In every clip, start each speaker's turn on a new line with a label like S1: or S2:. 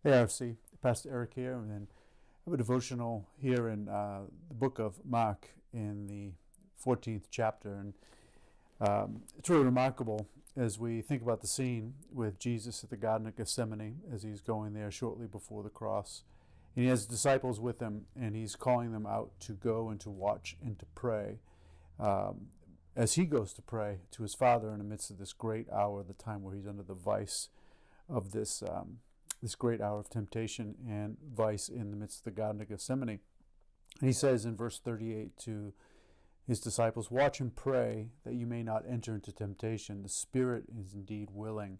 S1: Hey, RFC, Pastor Erik here, and I have a devotional here in the book of Mark in the 14th chapter. And it's really remarkable as we think about the scene with Jesus at the Garden of Gethsemane as he's going there shortly before the cross. And he has disciples with him, and he's calling them out to go and to watch and to pray. As he goes to pray to his Father in the midst of this great hour, the time where he's under the vice of this great hour of temptation and vice in the midst of the Garden of Gethsemane. And he says in verse 38 to his disciples, "Watch and pray that you may not enter into temptation. The spirit is indeed willing,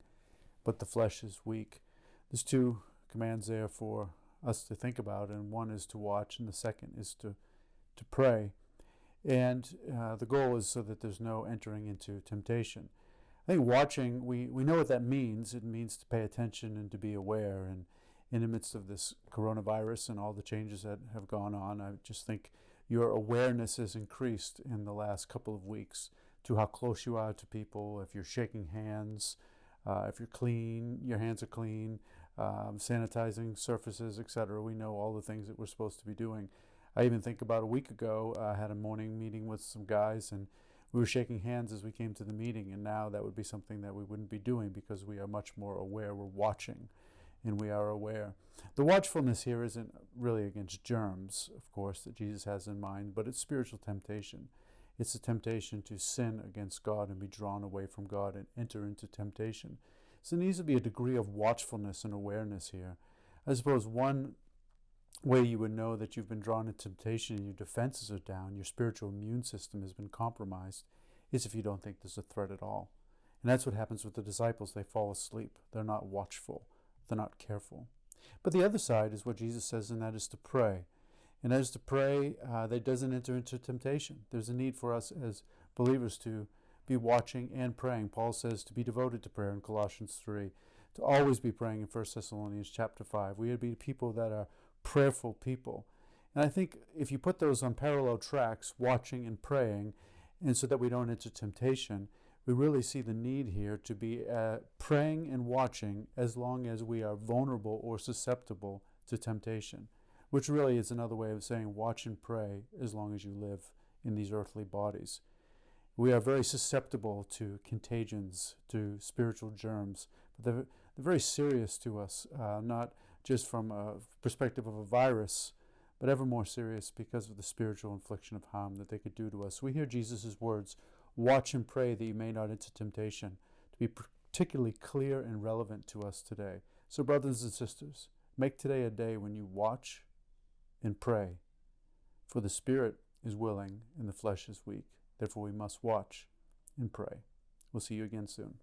S1: but the flesh is weak." There's two commands there for us to think about, and one is to watch, and the second is to pray. And the goal is so that there's no entering into temptation. I think watching, we know what that means. It means to pay attention and to be aware. And in the midst of this coronavirus and all the changes that have gone on, I just think your awareness has increased in the last couple of weeks to how close you are to people. If you're shaking hands, if you're clean, your hands are clean, sanitizing surfaces, etc. We know all the things that we're supposed to be doing. I even think about a week ago, I had a morning meeting with some guys, and we were shaking hands as we came to the meeting, and now that would be something that we wouldn't be doing because we are much more aware. We're watching, and we are aware. The watchfulness here isn't really against germs, of course, that Jesus has in mind, but it's spiritual temptation. It's a temptation to sin against God and be drawn away from God and enter into temptation. So there needs to be a degree of watchfulness and awareness here. I suppose one way you would know that you've been drawn into temptation and your defenses are down, your spiritual immune system has been compromised, is if you don't think there's a threat at all. And that's what happens with the disciples. They fall asleep. They're not watchful. They're not careful. But the other side is what Jesus says, and that is to pray. And that is to pray that doesn't enter into temptation. There's a need for us as believers to be watching and praying. Paul says to be devoted to prayer in Colossians 3, to always be praying in 1 Thessalonians chapter 5. We are to be people that are prayerful people. And I think if you put those on parallel tracks, watching and praying, and so that we don't enter temptation, we really see the need here to be praying and watching as long as we are vulnerable or susceptible to temptation, which really is another way of saying watch and pray as long as you live in these earthly bodies. We are very susceptible to contagions, to spiritual germs, but they're very serious to us, not just from a perspective of a virus, but ever more serious because of the spiritual infliction of harm that they could do to us. We hear Jesus' words, "Watch and pray that you may not enter temptation," to be particularly clear and relevant to us today. So brothers and sisters, make today a day when you watch and pray, for the spirit is willing and the flesh is weak. Therefore we must watch and pray. We'll see you again soon.